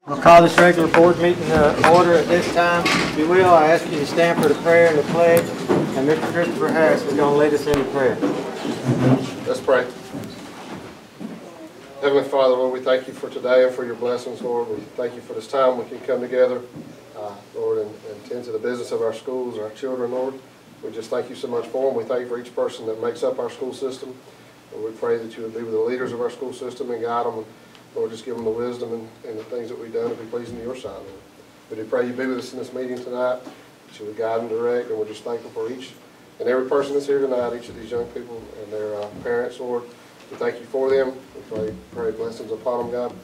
I'll call this regular board meeting to order at this time. If you will, I ask you to stand for the prayer and the pledge, and Mr. Christopher Harris is going to lead us in the prayer. Let's pray. Heavenly Father, Lord, we thank you for today and for your blessings, Lord. We thank you for this time we can come together, Lord, and tend to the business of our schools, our children, Lord. We just thank you so much for them. We thank you for each person that makes up our school system. And we pray that you would be with the leaders of our school system and guide them. And Lord, just give them the wisdom and the things that we've done to be pleasing to your side, Lord. We do pray you be with us in this meeting tonight, that you would guide and direct, and we're just thankful for each and every person that's here tonight, each of these young people and their parents, Lord. We thank you for them. We pray blessings upon them, God.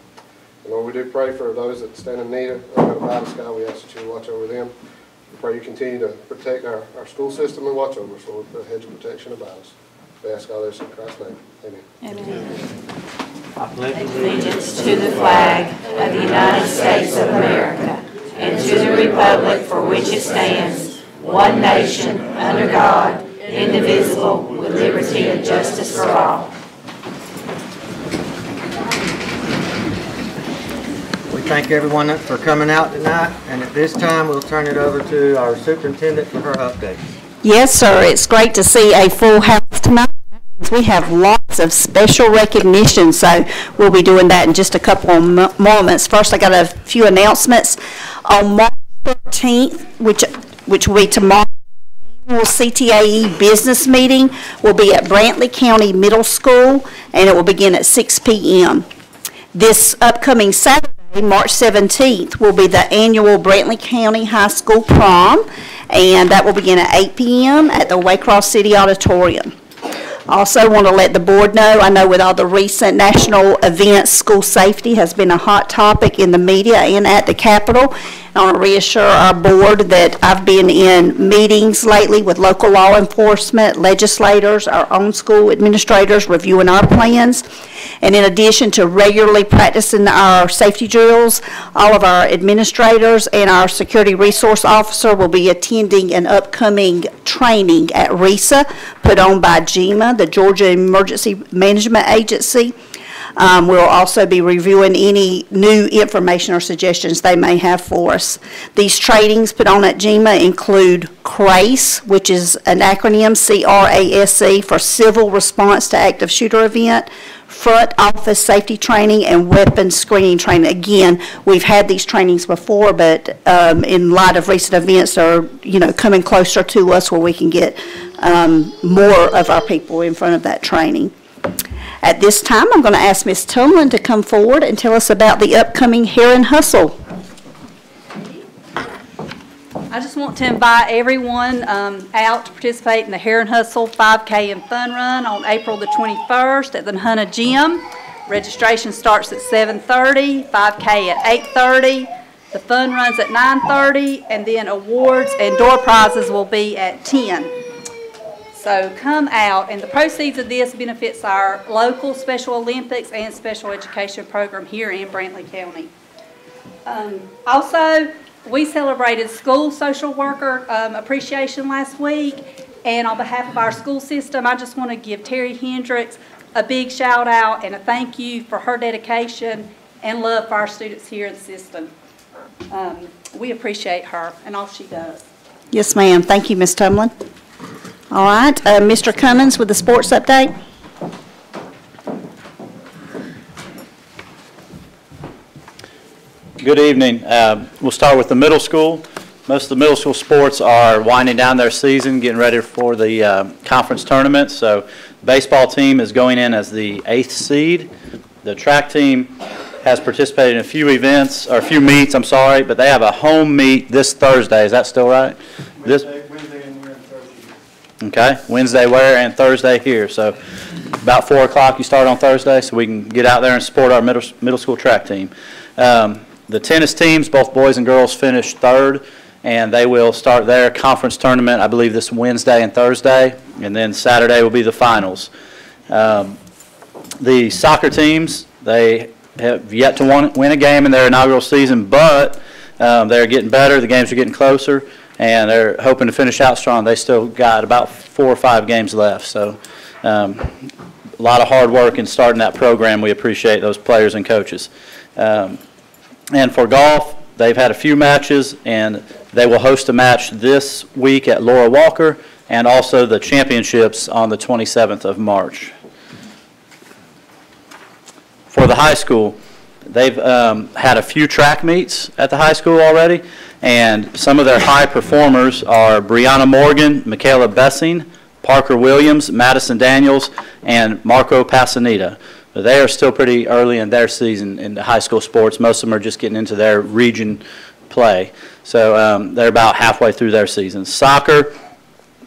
And Lord, we do pray for those that stand in need of about us, God. We ask that you watch over them. We pray you continue to protect our school system and watch over us, Lord, put a hedge of protection about us. We ask all this in Christ's name. Amen. Amen. I pledge allegiance to the flag of the United States of America and to the republic for which it stands, one nation, under God, indivisible, with liberty and justice for all. We thank everyone for coming out tonight, and at this time we'll turn it over to our superintendent for her update. Yes, sir. It's great to see a full house tonight. We have lots of special recognition, so we'll be doing that in just a couple of moments. First, I got a few announcements. On March 13th, which will be tomorrow, the annual CTAE business meeting will be at Brantley County Middle School, and it will begin at 6 p.m. This upcoming Saturday, March 17th, will be the annual Brantley County High School prom, and that will begin at 8 p.m. at the Waycross City Auditorium. I also want to let the board know, I know with all the recent national events, school safety has been a hot topic in the media and at the Capitol. I want to reassure our board that I've been in meetings lately with local law enforcement, legislators, our own school administrators, reviewing our plans. And in addition to regularly practicing our safety drills, all of our administrators and our security resource officer will be attending an upcoming training at RESA put on by GEMA, the Georgia Emergency Management Agency. We'll also be reviewing any new information or suggestions they may have for us. These trainings put on at GEMA include CRACE, which is an acronym, C-R-A-S-E, for Civil Response to Active Shooter Event, Front Office Safety Training, and Weapons Screening Training. Again, we've had these trainings before, but in light of recent events are, coming closer to us where we can get more of our people in front of that training. At this time, I'm going to ask Ms. Tumlin to come forward and tell us about the upcoming Heron Hustle. I just want to invite everyone out to participate in the Heron Hustle 5K and Fun Run on April the 21st at the Hunna Gym. Registration starts at 7:30, 5K at 8:30, the Fun Run's at 9:30, and then awards and door prizes will be at 10. So come out, and the proceeds of this benefits our local Special Olympics and Special Education program here in Brantley County. Also, we celebrated School Social Worker Appreciation last week, and on behalf of our school system, I just want to give Terry Hendricks a big shout out and a thank you for her dedication and love for our students here in the system. We appreciate her and all she does. Yes, ma'am. Thank you, Ms. Tumlin. All right, Mr. Cummins with the sports update. Good evening. We'll start with the middle school. Most of the middle school sports are winding down their season, getting ready for the conference tournament. So the baseball team is going in as the 8th seed. The track team has participated in a few events, or a few meets, I'm sorry, but they have a home meet this Thursday. Is that still right? Okay, Wednesday where and Thursday here. So about 4 o'clock you start on Thursday so we can get out there and support our middle school track team. The tennis teams, both boys and girls, finished 3rd, and they will start their conference tournament, I believe, this Wednesday and Thursday, and then Saturday will be the finals. The soccer teams, they have yet to win a game in their inaugural season, but they're getting better. The games are getting closer, and they're hoping to finish out strong. They still got about 4 or 5 games left. So a lot of hard work in starting that program. We appreciate those players and coaches. And for golf, they've had a few matches, and they will host a match this week at Laura Walker, and also the championships on the 27th of March. For the high school, they've had a few track meets at the high school already, and some of their high performers are Brianna Morgan, Michaela Bessing, Parker Williams, Madison Daniels, and Marco Pasanita. But they are still pretty early in their season in the high school sports. Most of them are just getting into their region play. So they're about halfway through their season. Soccer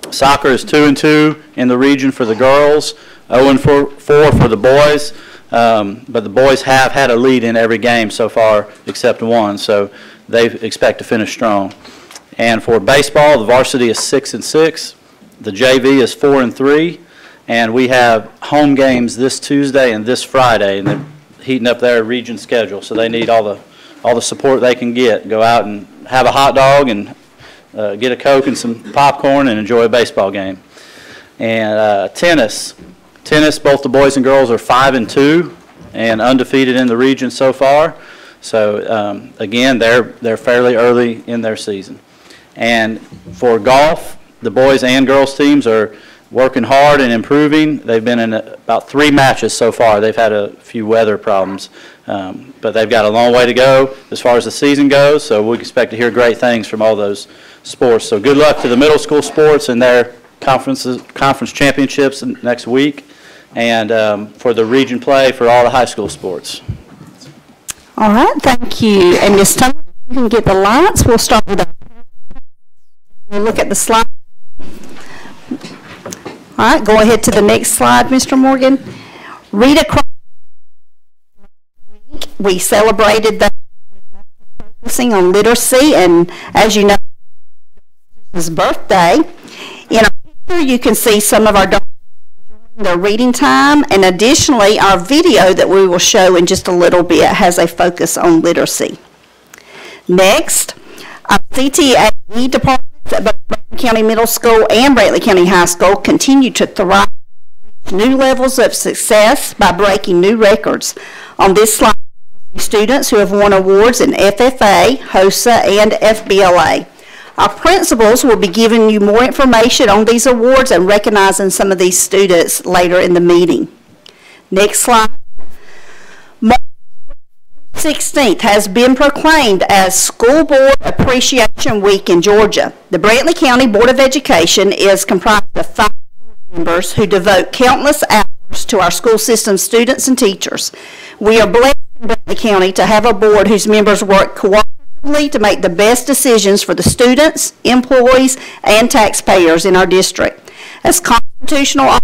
is 2-2 in the region for the girls, 0-4 for the boys. But the boys have had a lead in every game so far except one, so they expect to finish strong. And for baseball, the varsity is 6-6. The JV is 4-3. And we have home games this Tuesday and this Friday, and they're heating up their region schedule, so they need all the support they can get. Go out and have a hot dog and get a Coke and some popcorn and enjoy a baseball game. And tennis, both the boys and girls are 5-2 and undefeated in the region so far. So again, they're fairly early in their season. And for golf, the boys and girls teams are working hard and improving. They've been in about 3 matches so far. They've had a few weather problems, but they've got a long way to go as far as the season goes, so we expect to hear great things from all those sports. So good luck to the middle school sports and their conference championships next week, and for the region play for all the high school sports. All right, thank you. And Ms. Thomas, you can get the lights. We'll start with we'll look at the slide. All right, go ahead to the next slide, Mr. Morgan. Read across. We celebrated the focusing on literacy, and as you know, his birthday. In our picture, you can see some of our dogs enjoying their reading time, and additionally, our video that we will show in just a little bit has a focus on literacy. Next, our CTAE department at both Brantley County Middle School and Brantley County High School continue to thrive, new levels of success by breaking new records. On this slide, students who have won awards in FFA, HOSA, and FBLA. Our principals will be giving you more information on these awards and recognizing some of these students later in the meeting. Next slide. March 16th has been proclaimed as School Board Appreciation Week in Georgia. The Brantley County Board of Education is comprised of 5 members who devote countless hours to our school system students and teachers. We are blessed in Brantley County to have a board whose members work cooperatively to make the best decisions for the students, employees, and taxpayers in our district. As constitutional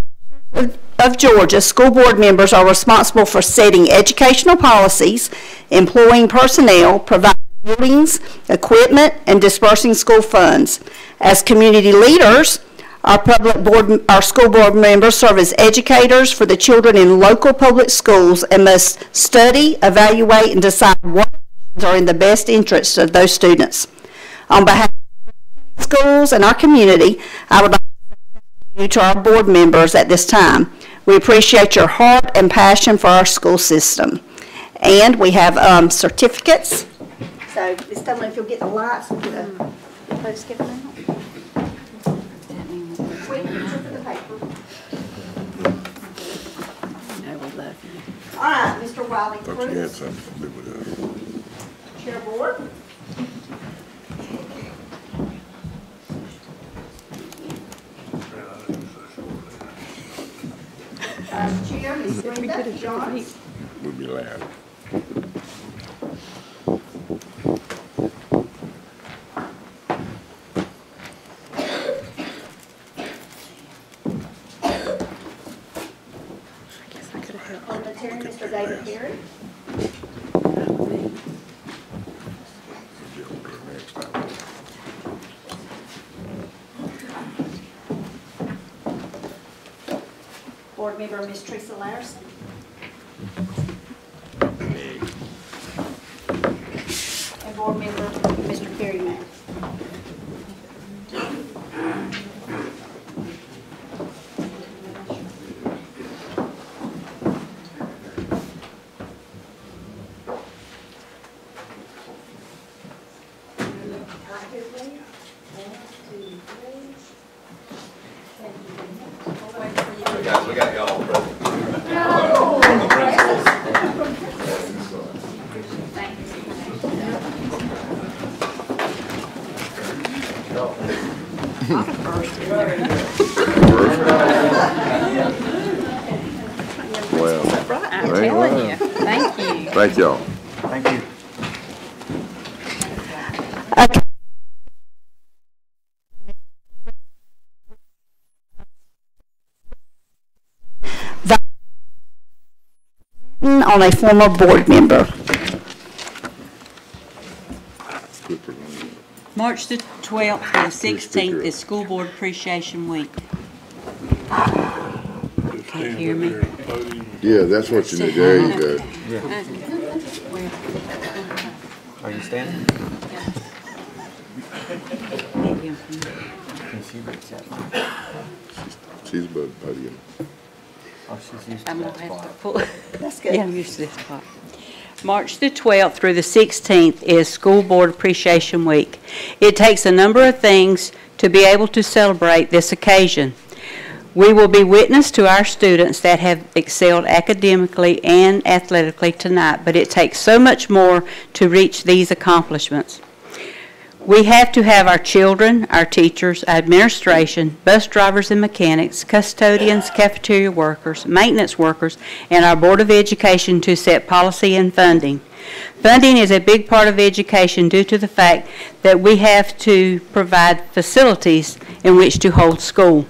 officers of Georgia, school board members are responsible for setting educational policies, employing personnel, providing buildings, equipment, and dispersing school funds. As community leaders, our school board members serve as educators for the children in local public schools and must study, evaluate, and decide what actions are in the best interest of those students. On behalf of schools and our community, I would like to thank you to our board members at this time. We appreciate your heart and passion for our school system. And we have certificates. So, Ms. Tumlin, if you'll get the lights, we'll get a post given out. All right, Mr. Wiley. Thought you had something to do with that. Chair board. Chair, Ms. Brenda Johns. We'll be loud. Parliamentarian, Mr. David Perry. Board member, Ms. Teresa Larson. And board member, Mr. Kerry Mack. guys, we got y'all present. From the principals. Well, I'm telling you. Thank you. thank y'all. Thank you. Okay. On a former board member. March the 12th through the 16th is School Board Appreciation Week. Can't hear me? Yeah, that's what you need. There you go. Are you standing? She's above the podium. Oh, she's used I'm to gonna that have to spot. pull. That's good. Yeah, I'm used to this spot. March the 12th through the 16th is School Board Appreciation Week. It takes a number of things to be able to celebrate this occasion. We will be witness to our students that have excelled academically and athletically tonight, but it takes so much more to reach these accomplishments. We have to have our children, our teachers, our administration, bus drivers and mechanics, custodians, cafeteria workers, maintenance workers, and our Board of Education to set policy and funding. Funding is a big part of education due to the fact that we have to provide facilities in which to hold school.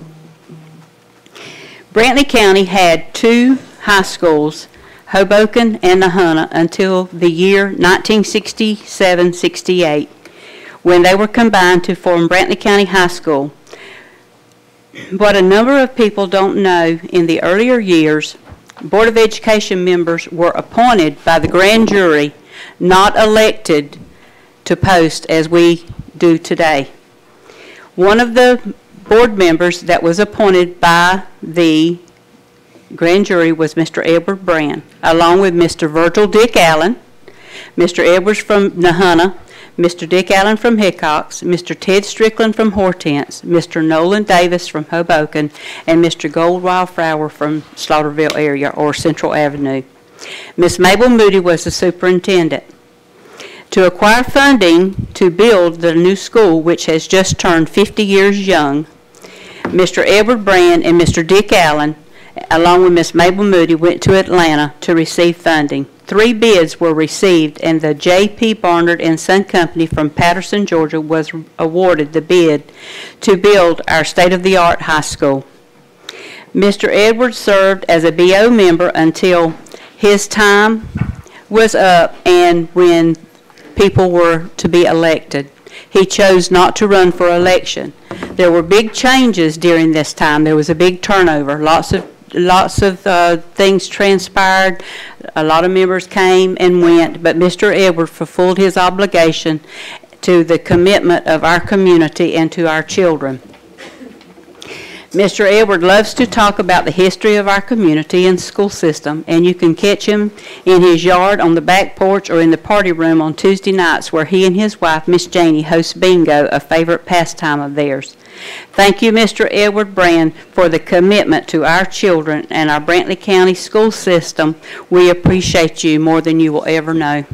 Brantley County had 2 high schools, Hoboken and Nahunta, until the year 1967-68. When they were combined to form Brantley County High School. What a number of people don't know, in the earlier years, Board of Education members were appointed by the grand jury, not elected to post as we do today. One of the board members that was appointed by the grand jury was Mr. Edward Brand, along with Mr. Virgil Dick Allen, Mr. Edwards from Nahunta, Mr. Dick Allen from Hickox, Mr. Ted Strickland from Hortense, Mr. Nolan Davis from Hoboken, and Mr. Goldwild Frower from Slaughterville area or Central Avenue. Ms. Mabel Moody was the superintendent. To acquire funding to build the new school, which has just turned 50 years young, Mr. Edward Brand and Mr. Dick Allen, along with Ms. Mabel Moody, went to Atlanta to receive funding. 3 bids were received, and the J.P. Barnard and Son Company from Patterson, Georgia, was awarded the bid to build our state-of-the-art high school. Mr. Edwards served as a BO member until his time was up and when people were to be elected. He chose not to run for election. There were big changes during this time. There was a big turnover. Lots of things transpired. A lot of members came and went, but Mr. Edward fulfilled his obligation to the commitment of our community and to our children. Mr. Edward loves to talk about the history of our community and school system, and you can catch him in his yard, on the back porch, or in the party room on Tuesday nights where he and his wife, Miss Janie, host bingo, a favorite pastime of theirs. Thank you, Mr. Edward Brand, for the commitment to our children and our Brantley County school system. We appreciate you more than you will ever know.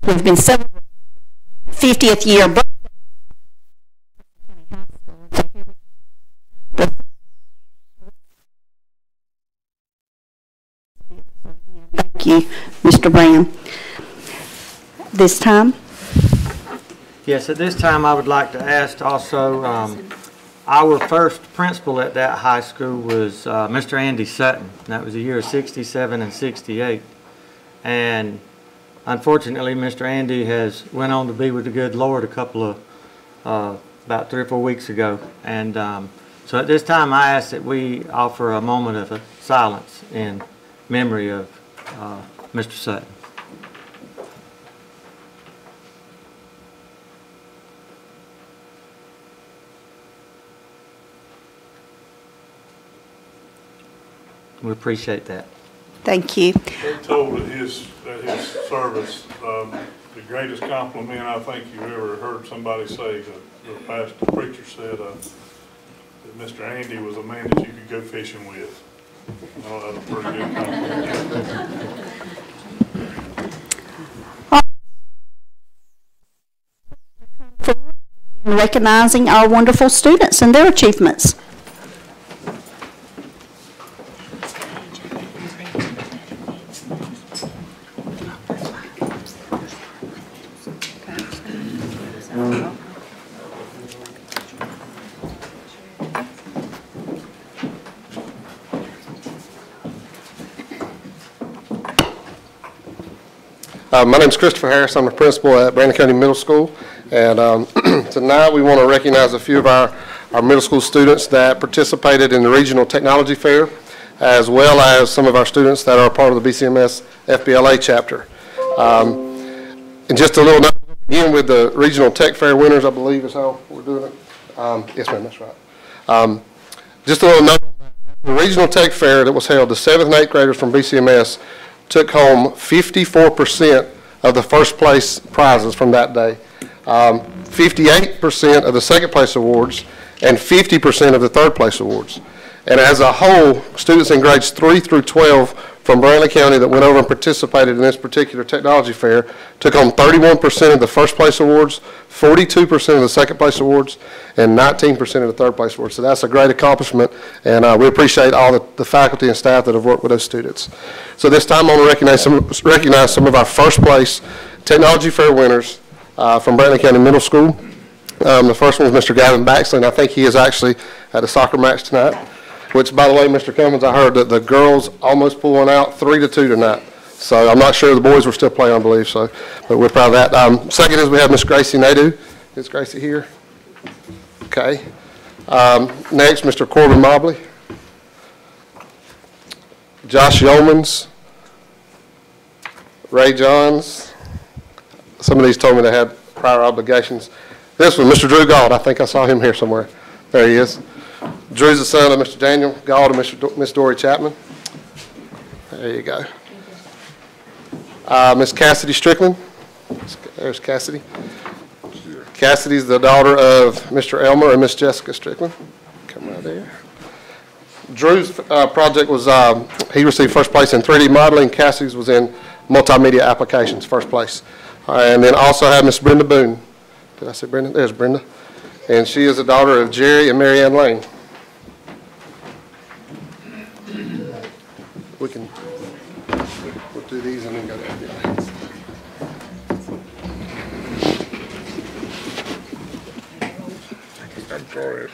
We've been celebrating 50th year birthday. Thank you, Mr. Brown. This time? Yes, at this time I would like to ask also Our first principal at that high school was Mr. Andy Sutton. That was the year of 67 and 68. And unfortunately, Mr. Andy has went on to be with the good Lord a couple of, about 3 or 4 weeks ago. And so at this time, I ask that we offer a moment of silence in memory of Mr. Sutton. We appreciate that. Thank you. We're told that his service, the greatest compliment I think you've ever heard somebody say, the pastor preacher said that Mr. Andy was a man that you could go fishing with. Oh, that's a pretty good compliment. Recognizing our wonderful students and their achievements. My name is Christopher Harris. I'm the principal at Brandon County Middle School. And tonight we want to recognize a few of our middle school students that participated in the Regional Technology Fair, as well as some of our students that are part of the BCMS FBLA chapter. And just a little note, we'll begin with the Regional Tech Fair winners, I believe is how we're doing it. Yes, ma'am, that's right. Just a little note, the Regional Tech Fair that was held, the 7th and 8th graders from BCMS took home 54% of the first place prizes from that day, 58% of the second place awards, and 50% of the third place awards. And as a whole, students in grades 3 through 12 from Brantley County that went over and participated in this particular technology fair took home 31% of the first place awards, 42% of the second place awards, and 19% of the third place awards. So that's a great accomplishment, and we appreciate all the faculty and staff that have worked with those students. So this time I want to recognize some of our first place technology fair winners from Brantley County Middle School. The first one was Mr. Gavin Baxley, and I think he is actually at a soccer match tonight. Which, by the way, Mr. Cummins, I heard that the girls almost pulled one out 3-2 tonight. So I'm not sure the boys were still playing, I believe, so, but we're proud of that. Second is we have Miss Gracie Nadeau. Is Gracie here? Okay. Next, Mr. Corbin Mobley. Josh Yeomans. Ray Johns. Some of these told me they had prior obligations. This one, Mr. Drew Gauld. I think I saw him here somewhere. There he is. Drew's the son of Mr. Daniel Gauld and Miss Dory Chapman. There you go. Miss Cassidy Strickland. There's Cassidy. Cassidy's the daughter of Mr. Elmer and Miss Jessica Strickland. Come right there. Drew's project was, he received first place in 3D modeling. Cassidy's was in multimedia applications, first place. And then also have Miss Brenda Boone. Did I say Brenda? There's Brenda. And she is the daughter of Jerry and Mary Ann Lane. We'll do these and then go down here. I'm sorry.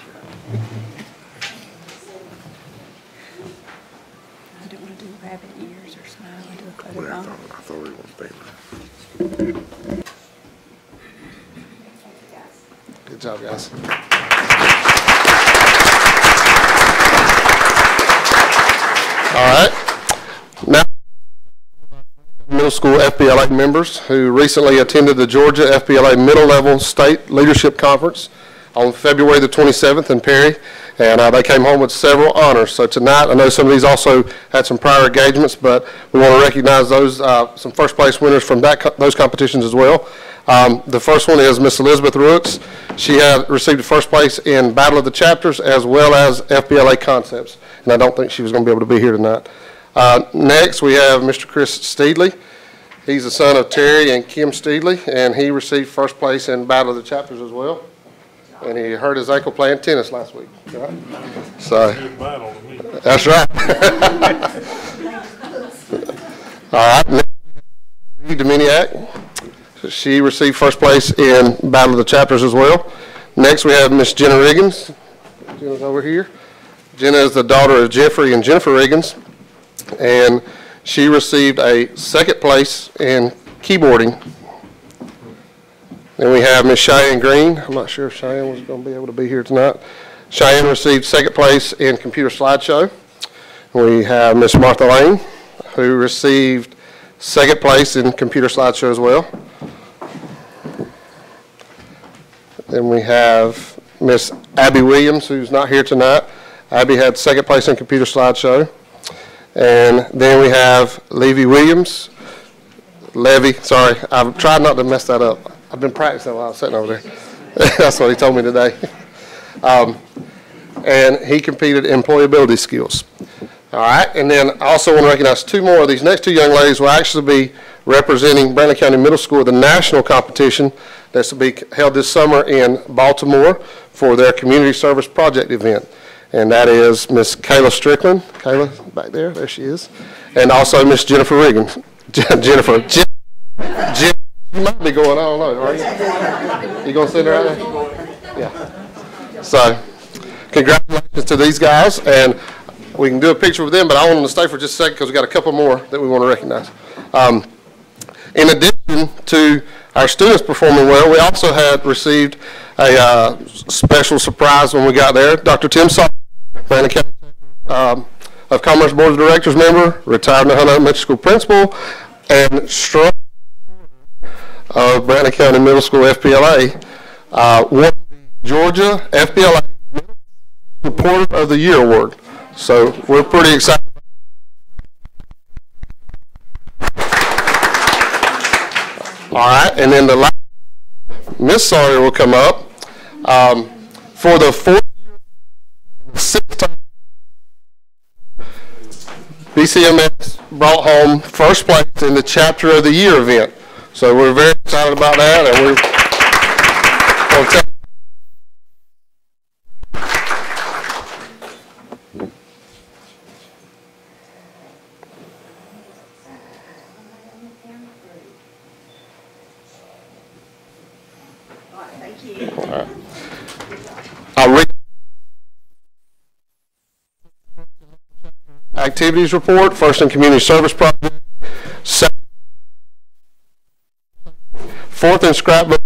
I don't want to do rabbit ears or smile. I do a photo Well, bomb. I thought we were going to pay. Good job, guys. All right. Now, middle school FBLA members who recently attended the Georgia FBLA Middle Level State Leadership Conference on February the 27th in Perry, and they came home with several honors. So tonight, I know some of these also had some prior engagements, but we want to recognize those some first place winners from those competitions as well. The first one is Miss Elizabeth Rooks. She had received first place in Battle of the Chapters as well as FBLA Concepts, and I don't think she was going to be able to be here tonight. Next, we have Mr. Chris Steedley. He's the son of Terry and Kim Steedley, and he received first place in Battle of the Chapters as well. And he hurt his ankle playing tennis last week. Right? So, that's right. All right. Next, Dominiac. She received first place in Battle of the Chapters as well. Next, we have Miss Jenna Riggins. Jenna's over here. Jenna is the daughter of Jeffrey and Jennifer Riggins, and she received a second place in keyboarding. Then we have Miss Cheyenne Green. I'm not sure if Cheyenne was going to be able to be here tonight. Cheyenne received second place in computer slideshow. We have Miss Martha Lane, who received second place in computer slideshow as well. Then we have Miss Abby Williams, who's not here tonight. Abby had second place in computer slideshow. And then we have Levy Williams. Levy, sorry, I've tried not to mess that up. I've been practicing while I was sitting over there. That's what he told me today. And he competed in employability skills. All right, and then I also want to recognize two more of these next two young ladies will actually be representing Brantley County Middle School at the national competition that's to be held this summer in Baltimore for their community service project event. And that is Miss Kayla Strickland. Kayla, back there she is. And also Miss Jennifer Riggins. Jennifer. You might be going, I don't know, are you? You going to sit there right there? Yeah. So, congratulations to these guys, and we can do a picture with them, but I want them to stay for just a second because we've got a couple more that we want to recognize. In addition to our students performing well, we also had received a special surprise when we got there. Dr. Tim Salter, Brantley County of Commerce Board of Directors member, retired Hunt Elementary School principal, and strong of Brantley County Middle School FPLA, won the Georgia FPLA Supporter of the Year Award. So we're pretty excited. All right, and then the last, Miss Sawyer will come up for the fourth year, sixth time. BCMS brought home first place in the Chapter of the Year event. So we're very excited about that, and we're Thank you. all right. I'll read activities report. First in community service project. Second, fourth in scrapbook.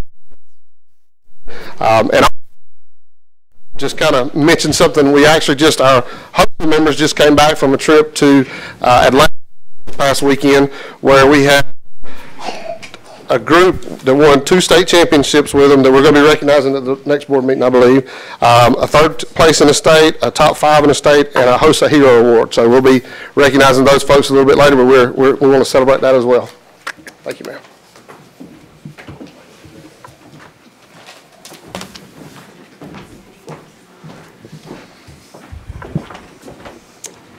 And I'll just kind of mention something. We actually just, our hosting members just came back from a trip to Atlanta this past weekend where we had a group that won 2 state championships with them that we're going to be recognizing at the next board meeting, I believe. A third place in the state, a top 5 in the state, and a Host a Hero Award. So we'll be recognizing those folks a little bit later, but we want to celebrate that as well. Thank you, ma'am.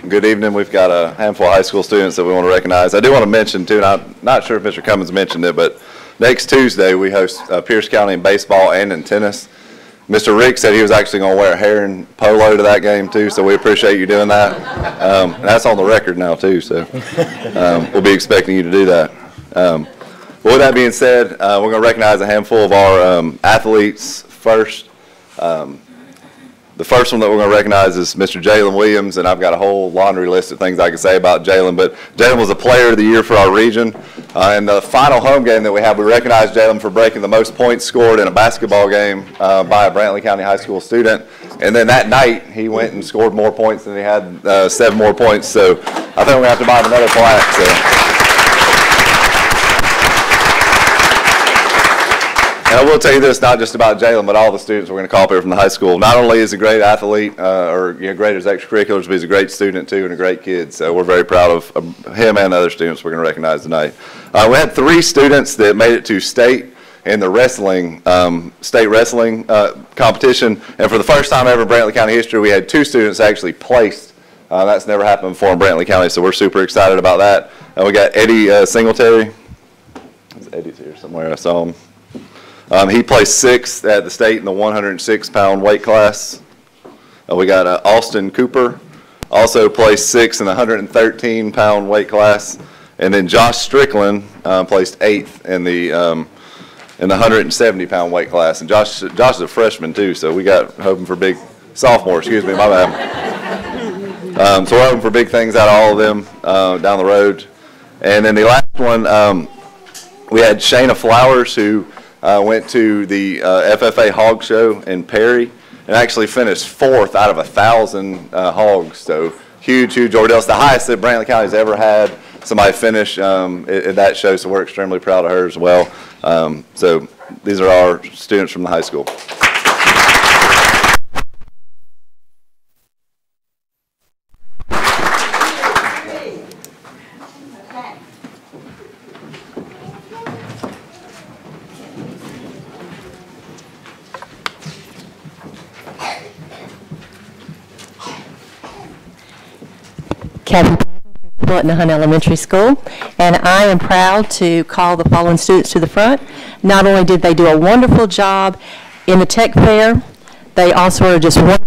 Good evening. We've got a handful of high school students that we want to recognize. I do want to mention, too, and I'm not sure if Mr. Cummins mentioned it, but next Tuesday we host Pierce County in baseball and in tennis. Mr. Rick said he was actually going to wear a heron polo to that game, too, so we appreciate you doing that. And that's on the record now, too, so we'll be expecting you to do that. With that being said, we're going to recognize a handful of our athletes first. The first one that we're going to recognize is Mr. Jalen Williams, and I've got a whole laundry list of things I can say about Jalen, but Jalen was a player of the year for our region. In the final home game that we had, we recognized Jalen for breaking the most points scored in a basketball game by a Brantley County high school student. And then that night, he went and scored more points than he had 7 more points. So I think we're going to have to buy him another plaque. So. And I will tell you this, not just about Jalen, but all the students we're going to call up here from the high school. Not only is he a great athlete, or great as extracurriculars, but he's a great student too and a great kid. So we're very proud of him and other students we're going to recognize tonight. We had 3 students that made it to state in the wrestling, state wrestling competition. And for the first time ever in Brantley County history, we had 2 students actually placed. That's never happened before in Brantley County, so we're super excited about that. We got Eddie Singletary. Eddie's here somewhere, I saw him. He placed 6th at the state in the 106-pound weight class. We got Austin Cooper, also placed 6th in the 113-pound weight class. And then Josh Strickland placed 8th in the 170-pound weight class. And Josh is a freshman too, so we got hoping for big Sophomore, excuse me, my bad. So we're hoping for big things out of all of them down the road. And then the last one, we had Shayna Flowers, who went to the FFA Hog Show in Perry and actually finished 4th out of 1,000 hogs. So huge ordeal. It's the highest that Brantley County's ever had somebody finish at that show, so we're extremely proud of her as well. So these are our students from the high school. Kathy Principal at Nahant Elementary School, and I am proud to call the following students to the front. Not only did they do a wonderful job in the tech fair, they also are just wonderful,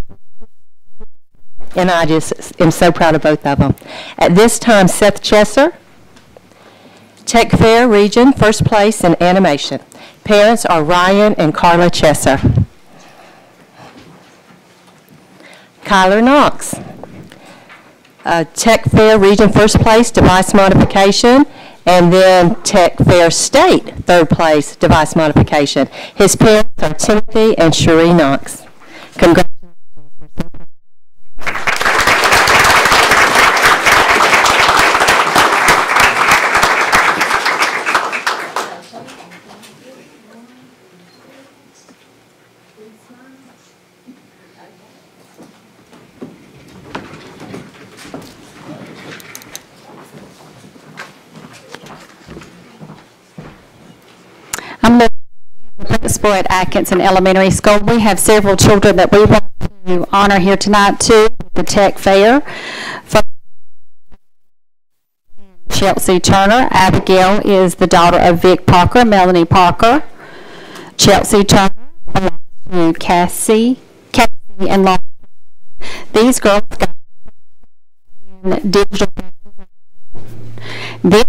and I just am so proud of both of them. At this time, Seth Chesser, Tech Fair Region, first place in animation. Parents are Ryan and Carla Chesser. Kyler Knox, Tech Fair Region first place, device modification, and then Tech Fair State third place, device modification. His parents are Timothy and Cherie Knox. Congratulations. I'm the principal at Atkinson Elementary School. We have several children that we want to honor here tonight too, the Tech Fair. Chelsea Turner. Abigail is the daughter of Vic Parker, Melanie Parker. Chelsea Turner belongs to Cassie and Lauren. These girls got in digital. This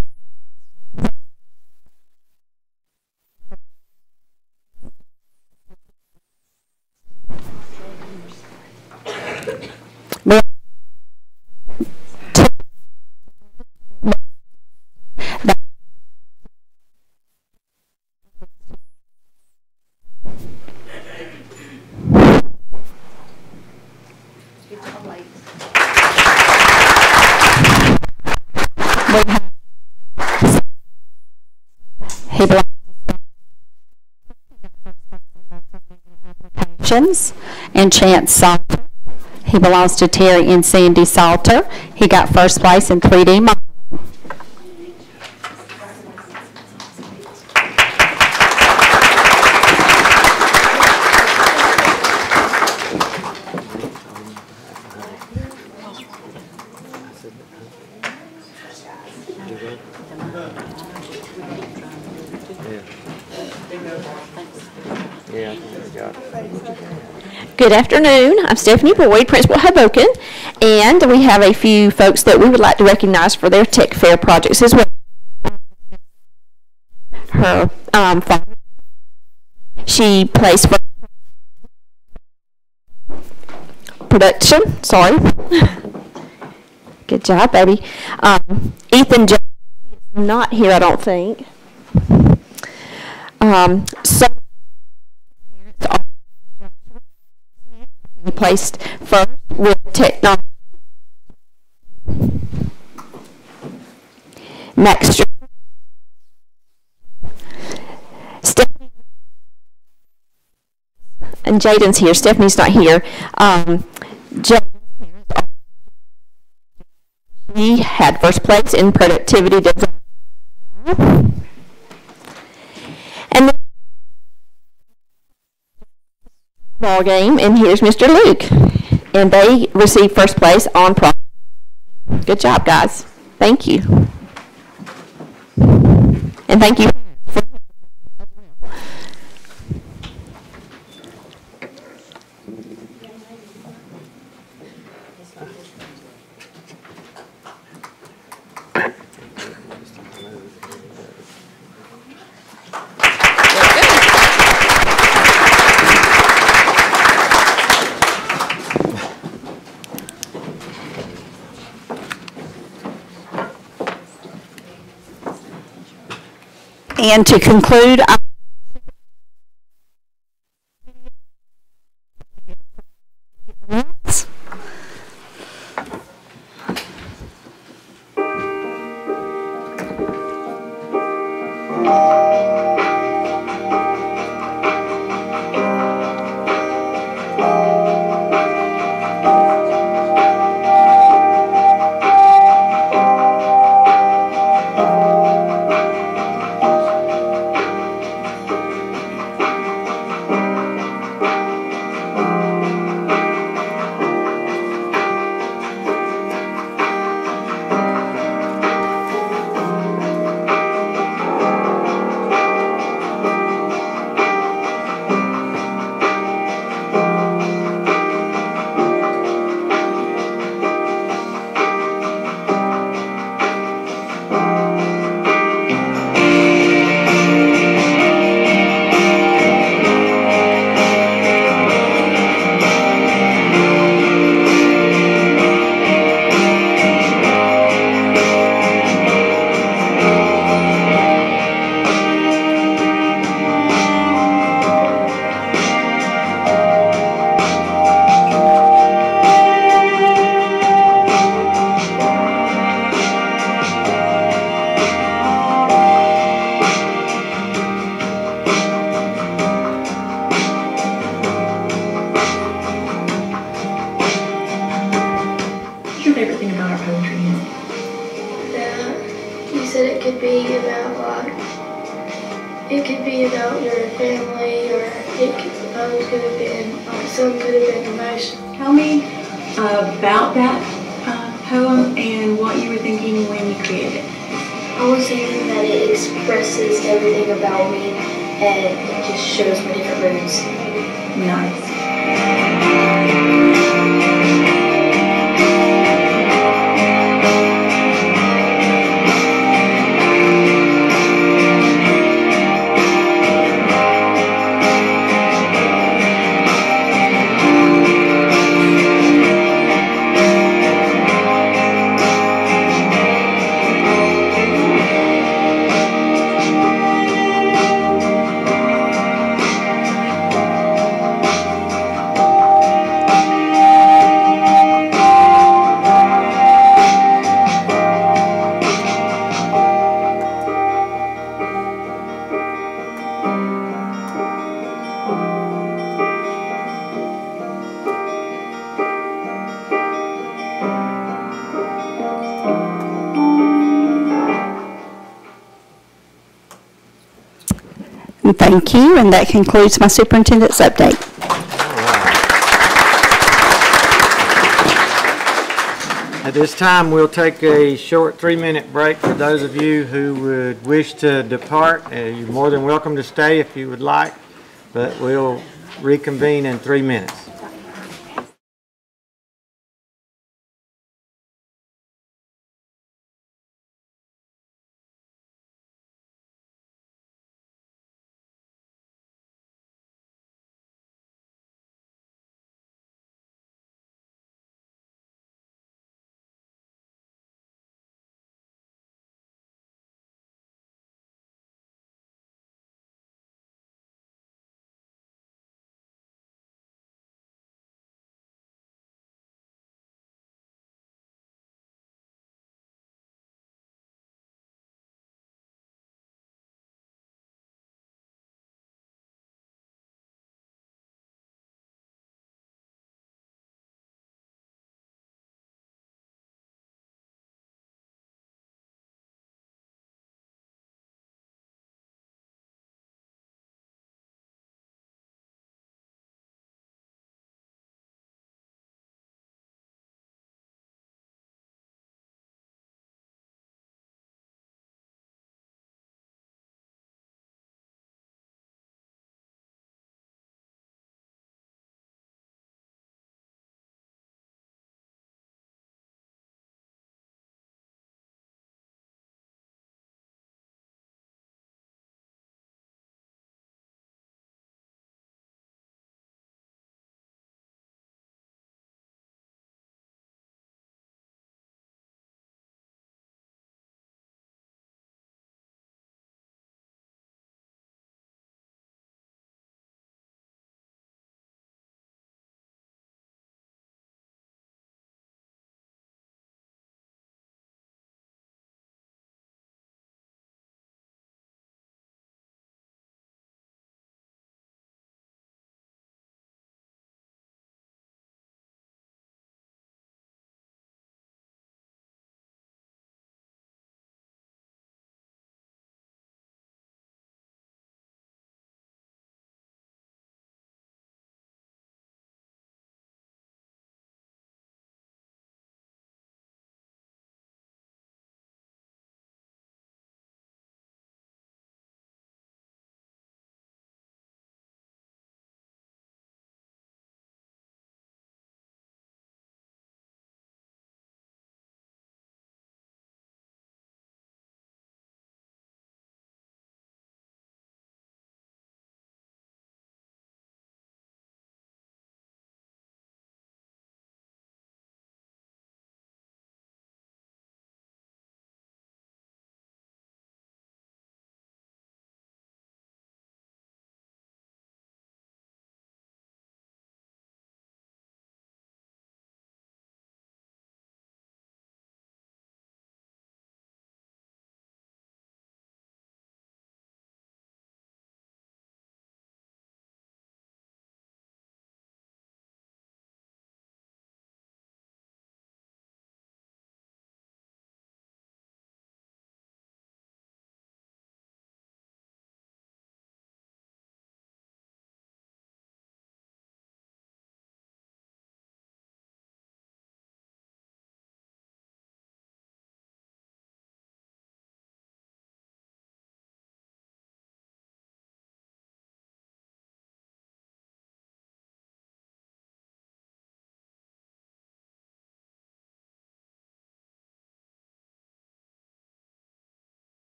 he belongs to and Chance Salter. He belongs to Terry and Sandy Salter. He got first place in 3D modeling. Good afternoon. I'm Stephanie Boyd, Principal at Hoboken, and we have a few folks that we would like to recognize for their Tech Fair projects as well. Her father, she plays for production. Sorry. Good job, baby. Ethan Jones is not here, I don't think. So he placed first with technology. Next, Stephanie and Jaden's here. Stephanie's not here. She had first place in productivity design. And then ball game, and here's Mr. Luke, and they received first place on pro. Good job, guys. Thank you, and thank you. And to conclude, What's your favorite thing about our poetry is? You said it could be about it could be about your family, or could have been, some could have been emotional. Tell me about that poem and what you were thinking when you created it. I was thinking that it expresses everything about me and it just shows my different moods. Nice. thank you, and that concludes my superintendent's update. At this time, we'll take a short 3-minute break for those of you who would wish to depart. You're more than welcome to stay if you would like, but we'll reconvene in 3 minutes.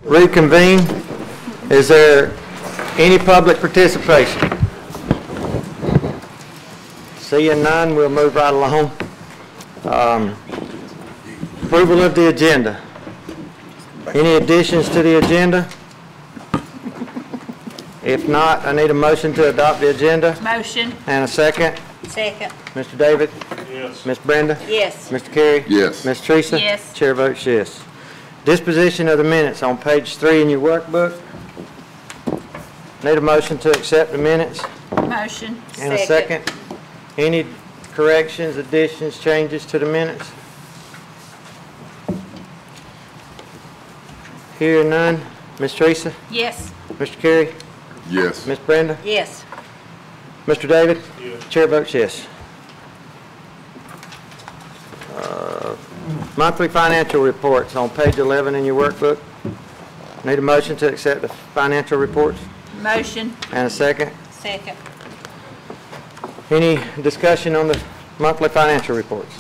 reconvene. Is there any public participation? Seeing none, we'll move right along. Approval of the agenda. Any additions to the agenda? If not, I need a motion to adopt the agenda. Motion. And a second. Second. Mr. David? Yes. Ms. Brenda? Yes. Mr. Carey? Yes. Ms. Teresa? Yes. Chair votes yes. Disposition of the minutes on page 3 in your workbook. Need a motion to accept the minutes Motion. and a second. Any corrections, additions, changes to the minutes? Hearing none. Ms. Teresa? Yes. Mr. Carey? Yes. Ms. Brenda? Yes. Mr. David? Yes. Chair votes yes. Monthly financial reports on page 11 in your workbook. Need a motion to accept the financial reports Motion. and a second. Second. Any discussion on the monthly financial reports?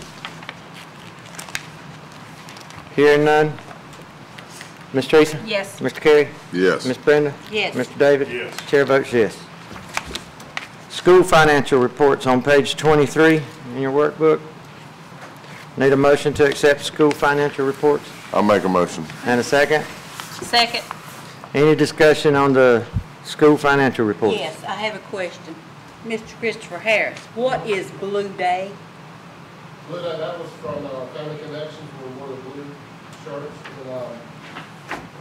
Hearing none. Ms. Teresa? Yes. Mr. Carey? Yes. Ms. Brenda? Yes. Mr. David? Yes. Chair votes yes. School financial reports on page 23 in your workbook. Need a motion to accept school financial reports I'll make a motion. and a second. Second. Any discussion on the school financial reports? Yes, I have a question. Mr. Christopher Harris, what is Blue Day? Blue Day, that was from Family Connections, we wore the blue shirts and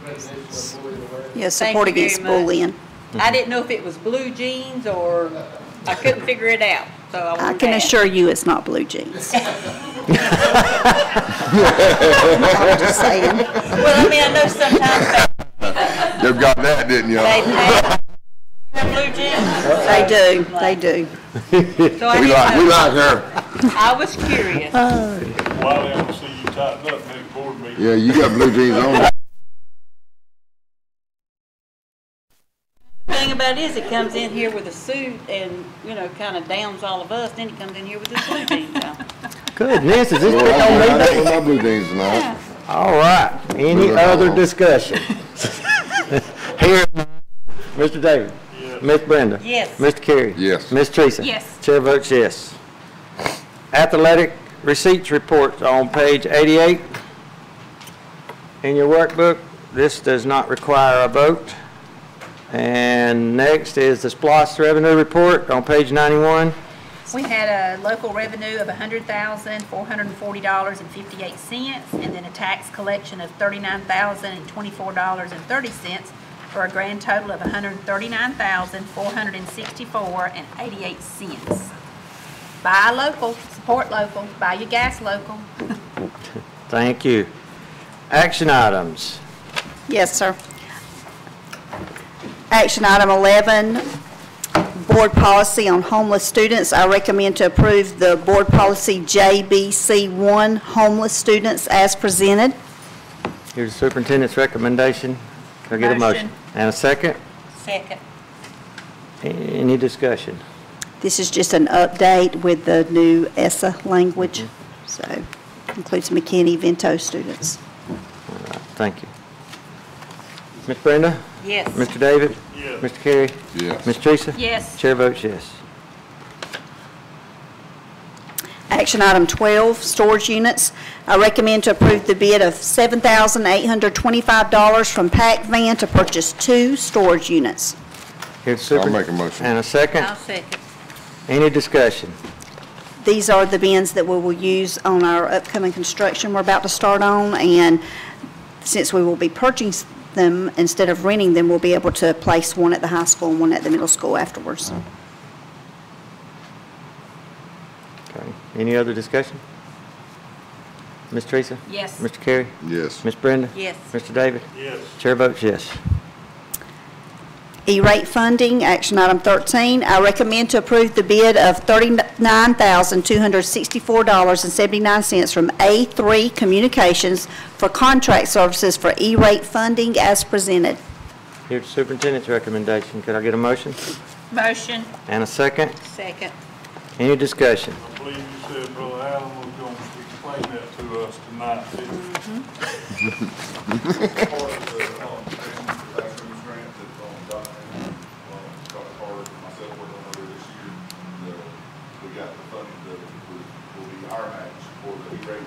recognition of bullying awareness. Yes, Thank support you very against much. bullying. I didn't know if it was blue jeans or I couldn't figure it out, so I I wanted can to ask. assure you it's not blue jeans. I'm just saying. Well, I mean, I know sometimes You got that, didn't you? they have blue jeans. They do. So I We didn't know. like her. I was curious. Wiley, I want to see you tighten up next board meeting. Yeah, you got blue jeans on. The thing about it is, it comes in here with a suit and, you know, kind of downs all of us, then it comes in here with his blue jeans on. Goodness, is this Well, pick on I'm me? not with my blue jeans tonight. All right. Any other discussion? Here, Mr. David. Yes. Ms. Brenda. Yes. Mr. Carey. Yes. Ms. Teresa. Yes. Chair votes yes. Athletic receipts reports on page 88 in your workbook. This does not require a vote. And next is the SPLOST revenue report on page 91. We had a local revenue of $100,440.58, and then a tax collection of $39,024.30, for a grand total of $139,464.88. Buy local, support local, buy your gas local. Thank you. Action items. Yes, sir. Action item 11, board policy on homeless students. I recommend to approve the board policy JBC1, homeless students, as presented. Here's the superintendent's recommendation. Can I get a motion? And a second? Second. Any discussion? This is just an update with the new ESSA language, so includes McKinney, Vento students. All right, thank you. Ms. Brenda? Yes. Mr. David? Yes. Mr. Carey? Yes. Ms. Teresa? Yes. Chair votes yes. Action item 12, storage units. I recommend to approve the bid of $7,825 from Pac Van to purchase 2 storage units. Here's the I'll make a motion. And a second? I'll second. Any discussion? These are the bins that we will use on our upcoming construction we're about to start on, and since we will be purchasing them instead of renting them, we'll be able to place one at the high school and one at the middle school afterwards. Okay. Any other discussion? Ms. Teresa? Yes. Mr. Carey? Yes. Ms. Brenda? Yes. Mr. David? Yes. Chair votes yes. E-rate funding, action item 13. I recommend to approve the bid of $39,264.79 from A3 Communications for contract services for E-rate funding as presented. Here's the superintendent's recommendation. Could I get a motion? Motion. And a second? Second. Any discussion? I believe you said Brother Allen was going to explain that to us tonight, didn't he? Part of the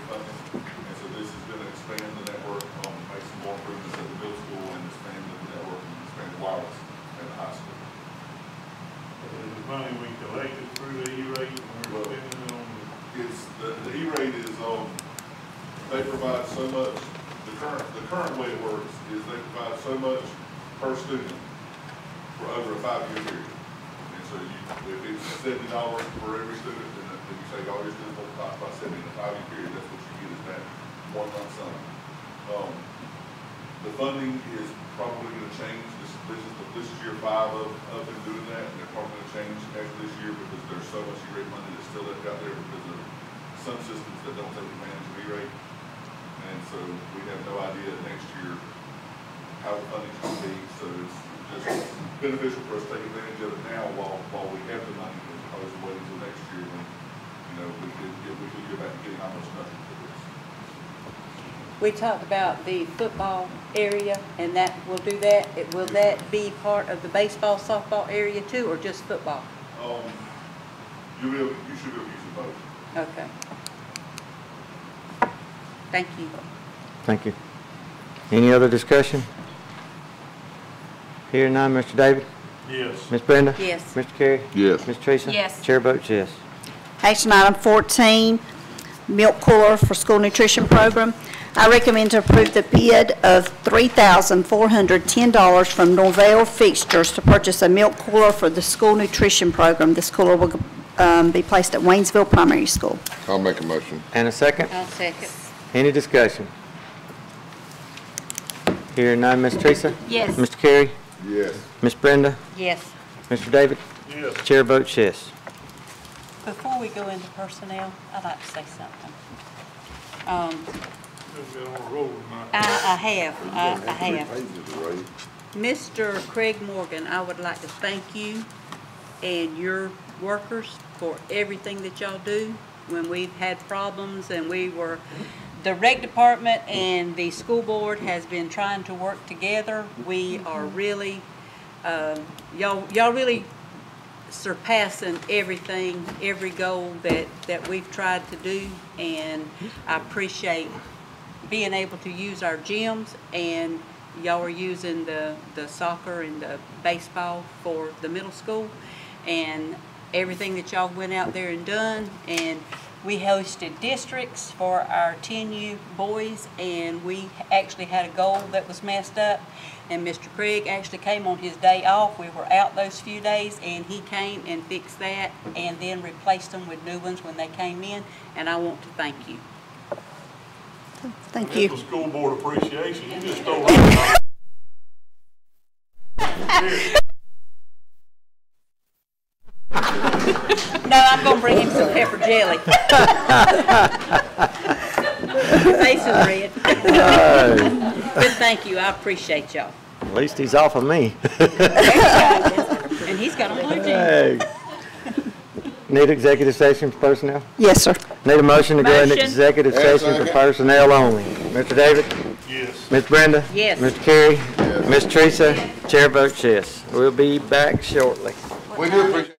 funding. And so this is going to expand the network, make some more improvements at the middle school, and expand the network and expand wireless at the high school. The money we collected through the E-rate, and we're spending it on The E-rate is, they provide so much, the current way it works is they provide so much per student for over a 5-year period. And so if it's $70 for every student, then you say all your students multiplied by 70 in a 5-year period, that's what you get is that 1 lump sum. The funding is probably going to change. This is year 5 of them doing that, and they're probably going to change after this year because there's so much E-rate money that's still left out there because of some systems that don't take advantage of E-rate. And so we have no idea next year how the funding's going to be. So it's just beneficial for us to take advantage of it now while we have the money, as opposed to waiting until next year when, we could go back and get how much nothing for this. We talked about the football area, and that will do that. Will that be part of the baseball, softball area too, or just football? You should be able to use them both. Okay. Thank you. Thank you. Any other discussion? Hearing none, Mr. David? Yes. Ms. Brenda? Yes. Mr. Carey? Yes. Ms. Teresa? Yes. Chair votes yes. Action item 14, milk cooler for school nutrition program. I recommend to approve the bid of $3,410 from Norvell Fixtures to purchase a milk cooler for the school nutrition program. This cooler will be placed at Waynesville Primary School. I'll make a motion. And a second? I'll second. Any discussion? Hearing none, Ms. Teresa? Yes. Mr. Carey? Yes. Ms. Brenda? Yes. Mr. David? Yes. Chair votes yes. Before we go into personnel, I'd like to say something. We've been on a roll tonight. I have. Mr. Craig Morgan, I would like to thank you and your workers for everything that y'all do. When we've had problems and the rec department and the school board has been trying to work together. We are really, y'all really surpassing everything, every goal that we've tried to do, and I appreciate being able to use our gyms, and y'all are using the soccer and the baseball for the middle school, and everything that y'all went out there and done. And we hosted districts for our 10U boys, and we actually had a goal that was messed up, and Mr. Craig actually came on his day off. We were out those few days, and he came and fixed that and then replaced them with new ones when they came in, and I want to thank you. Thank you. This was school board appreciation. You just stole it. No, I'm going to bring him some pepper jelly. His face is red. But thank you. I appreciate y'all. At least he's off of me. And he's got a blue jeans. Hey. Need executive session for personnel? Yes, sir. Need a motion to go into Motion. executive session for personnel only. Mr. David? Yes. Ms. Brenda? Yes. Mr. Carey? Ms. Teresa? Chair votes yes. We'll be back shortly. We do appreciate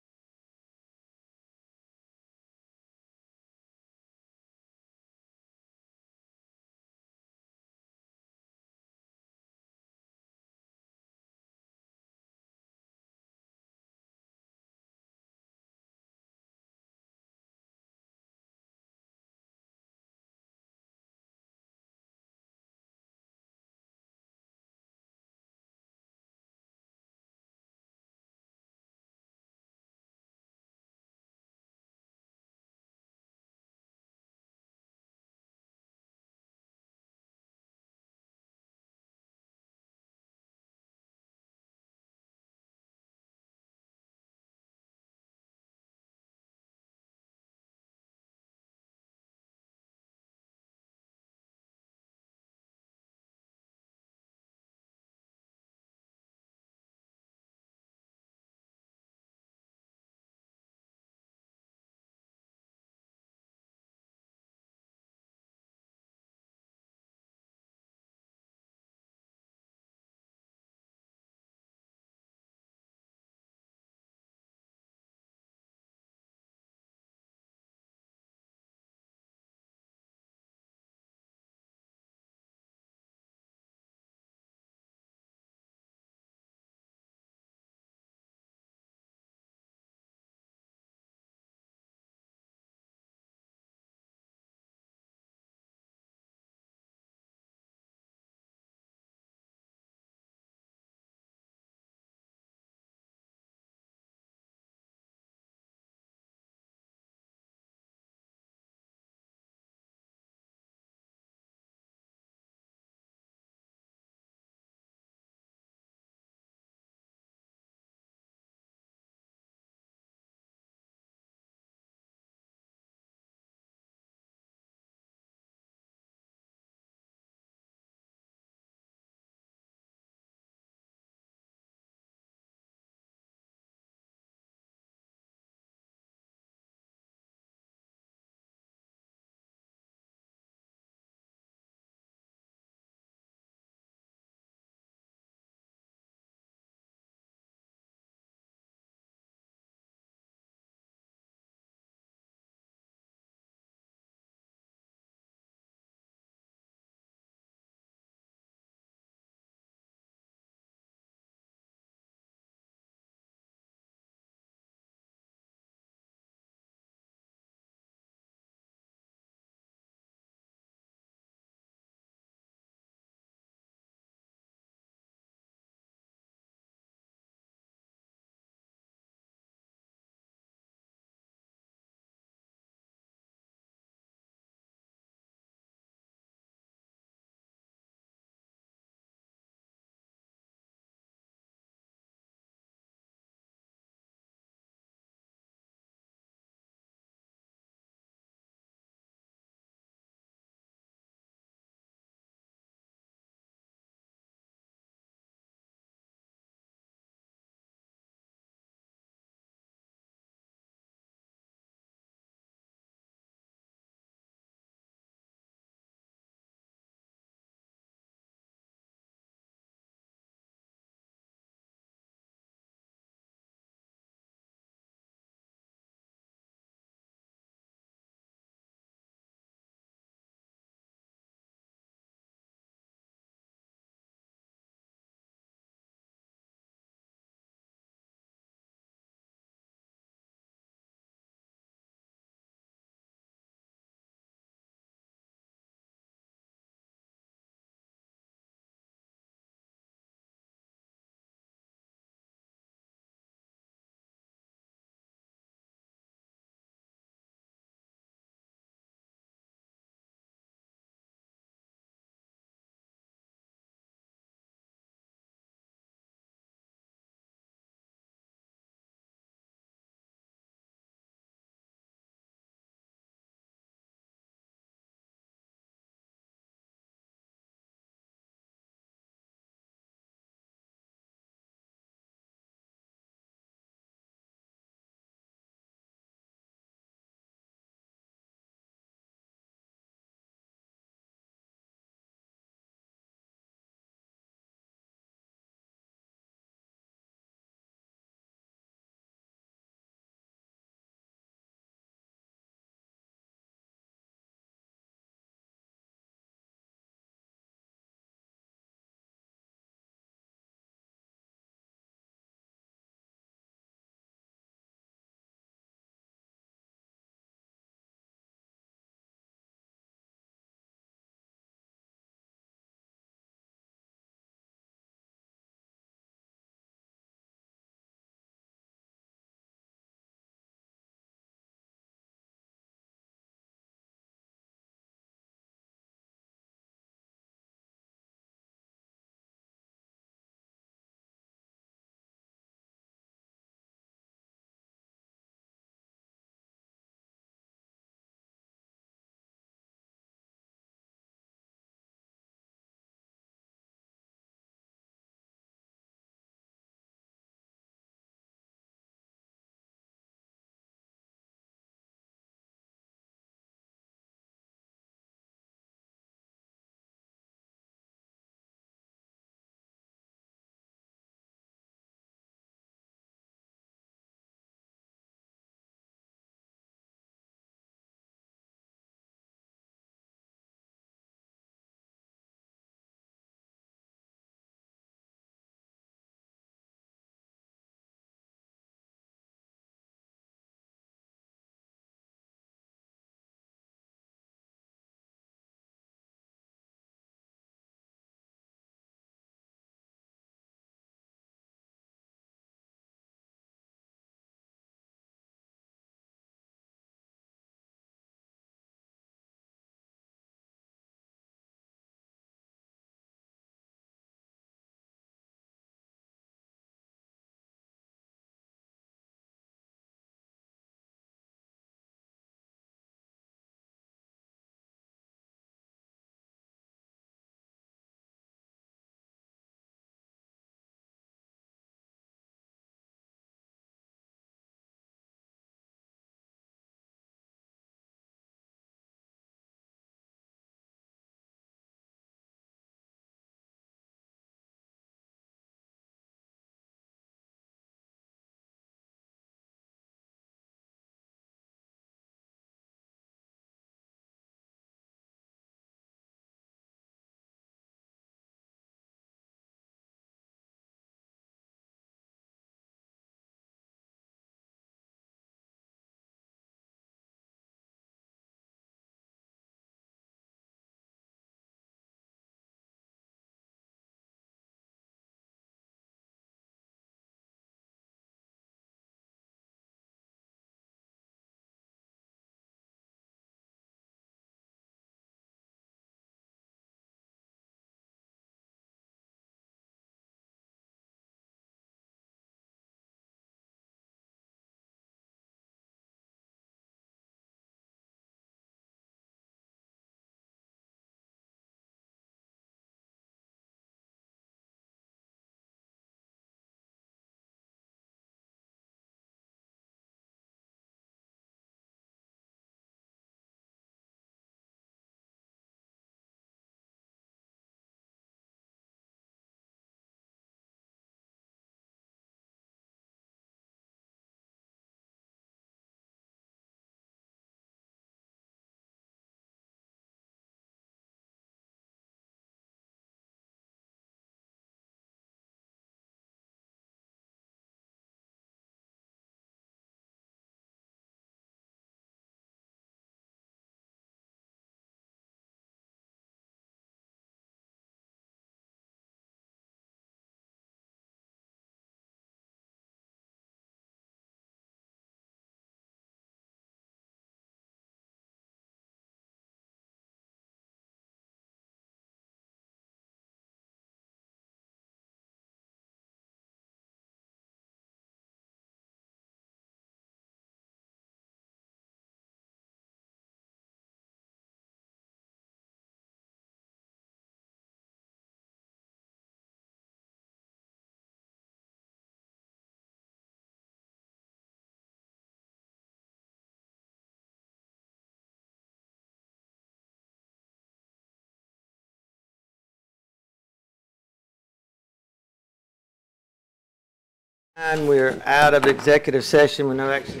And we're out of executive session with no action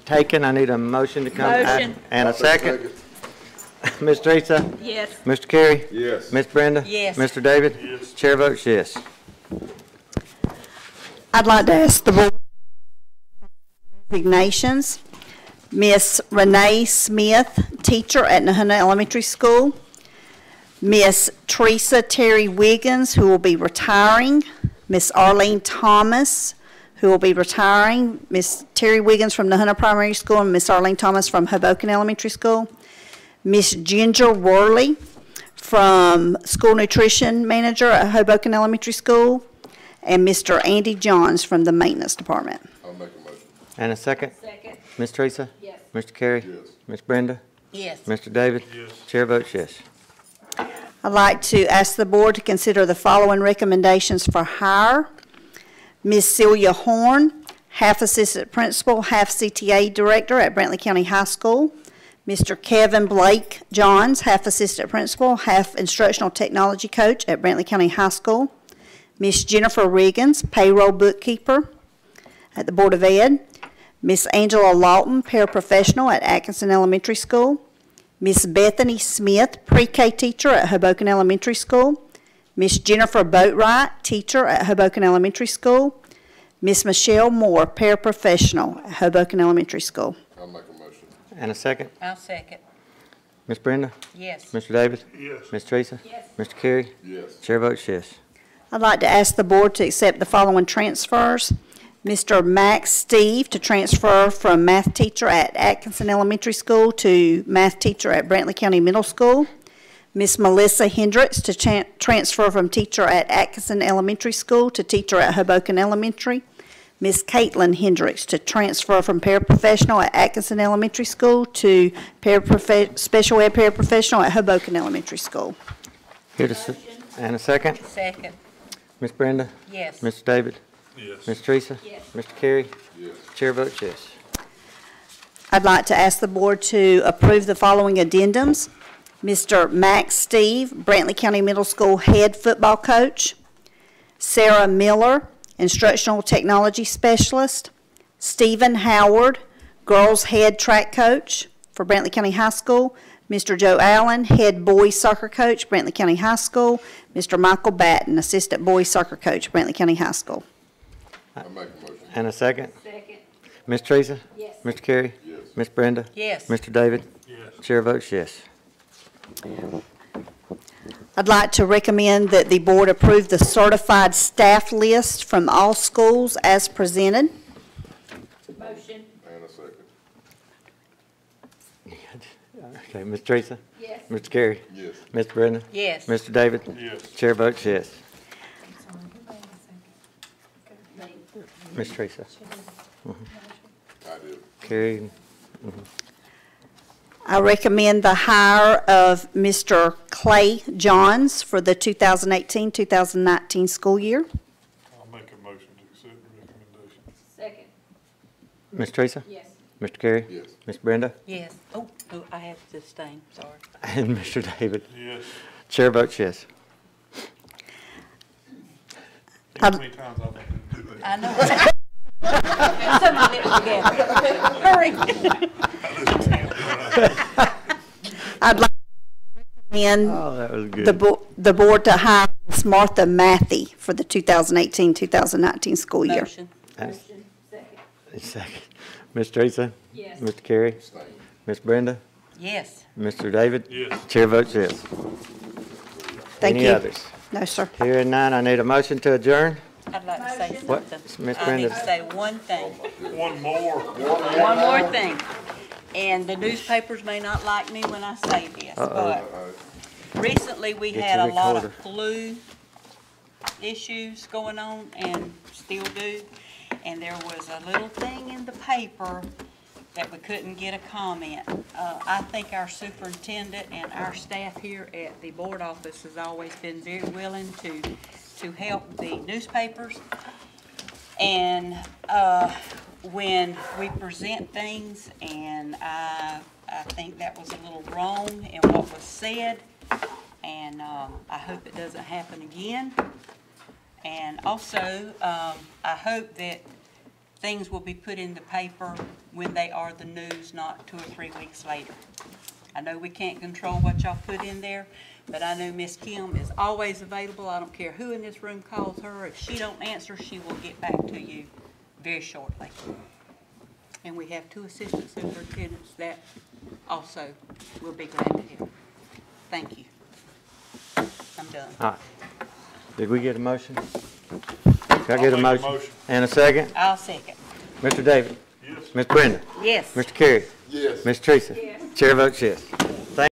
taken. I need a motion to come out. Motion. And a second. Ms. Teresa? Yes. Mr. Carey? Yes. Ms. Brenda? Yes. Mr. David? Yes. Chair votes yes. I'd like to ask the board resignations. Miss Renee Smith, teacher at Nahuna Elementary School. Miss Teresa Terry Wiggins, who will be retiring. Miss Arlene Thomas, who will be retiring. Miss Terry Wiggins from Nahuna Primary School and Miss Arlene Thomas from Hoboken Elementary School. Miss Ginger Worley from School Nutrition Manager at Hoboken Elementary School. And Mr. Andy Johns from the Maintenance Department. I'll make a motion. And a second. Second. Ms. Teresa? Yes. Mr. Carey? Yes. Ms. Brenda? Yes. Mr. David? Yes. Chair votes yes. I'd like to ask the board to consider the following recommendations for hire. Ms. Celia Horn, half assistant principal, half CTA director at Brantley County High School. Mr. Kevin Blake Johns, half assistant principal, half instructional technology coach at Brantley County High School. Ms. Jennifer Riggins, payroll bookkeeper at the Board of Ed. Ms. Angela Lawton, paraprofessional at Atkinson Elementary School. Ms. Bethany Smith, pre-K teacher at Hoboken Elementary School. Ms. Jennifer Boatwright, teacher at Hoboken Elementary School. Ms. Michelle Moore, paraprofessional at Hoboken Elementary School. I'll make a motion. And a second. I'll second. Ms. Brenda? Yes. Mr. David? Yes. Ms. Teresa? Yes. Mr. Carey? Yes. Chair votes yes. I'd like to ask the board to accept the following transfers. Mr. Max Steve to transfer from math teacher at Atkinson Elementary School to math teacher at Brantley County Middle School. Miss Melissa Hendricks to transfer from teacher at Atkinson Elementary School to teacher at Hoboken Elementary. Miss Caitlin Hendricks to transfer from paraprofessional at Atkinson Elementary School to special ed paraprofessional at Hoboken Elementary School. Here to and a second. Second. Ms. Brenda? Yes. Mr. David? Yes. Ms. Teresa? Yes. Mr. Carey? Yes. Chair votes yes. I'd like to ask the board to approve the following addendums. Mr. Max Steve, Brantley County Middle School head football coach. Sarah Miller, instructional technology specialist. Stephen Howard, girls head track coach for Brantley County High School. Mr. Joe Allen, head boys soccer coach, Brantley County High School. Mr. Michael Batten, assistant boys soccer coach, Brantley County High School. I'll make a motion. And a second. Second. Ms. Teresa? Yes. Mr. Carey? Yes. Ms. Brenda? Yes. Mr. David? Yes. Chair votes yes. I'd like to recommend that the board approve the certified staff list from all schools as presented. Motion. And a second. Okay, Ms. Teresa? Yes. Mr. Carey? Yes. Ms. Brenda? Yes. Mr. David? Yes. Chair votes yes. Ms. Teresa? I did. Carey? I recommend the hire of Mr. Clay Johns for the 2018-2019 school year. I'll make a motion to accept the recommendation. Second. Ms. Teresa? Yes. Mr. Carey? Yes. Ms. Brenda? Yes. Oh, I have to abstain, sorry. And Mr. David? Yes. Chair votes yes. How many times I've been to do that? I know. Somebody together. Hurry. I'd like to recommend Oh, that was good. the board to hire Ms. Martha Matthey for the 2018-2019 school year. Motion. Motion. Second. Second. Ms. Teresa? Yes. Mr. Carey? Stay. Ms. Brenda? Yes. Mr. David? Yes. Chair votes yes. Thank Any you. others? No, sir. Hearing none, I need a motion to adjourn. I'd like to say What? something. Miss I Brenda? need to say one thing. One more. One more thing. And the newspapers may not like me when I say this, but recently we Get had your a lot of recorder. flu issues going on and still do. And there was a little thing in the paper that we couldn't get a comment. I think our superintendent and our staff here at the board office has always been very willing to help the newspapers. And when we present things, and I think that was a little wrong in what was said, and I hope it doesn't happen again. And also, I hope that things will be put in the paper when they are the news, not 2 or 3 weeks later. I know we can't control what y'all put in there, but I know Miss Kim is always available. I don't care who in this room calls her. If she don't answer, she will get back to you very shortly. And we have 2 assistant superintendents that also will be glad to help. Thank you. I'm done. All right. Did we get a motion? Can I get a motion? And a second? I'll second. Mr. David? Yes. Ms. Brenda? Yes. Mr. Carey? Yes. Ms. Teresa? Yes. Chair votes yes.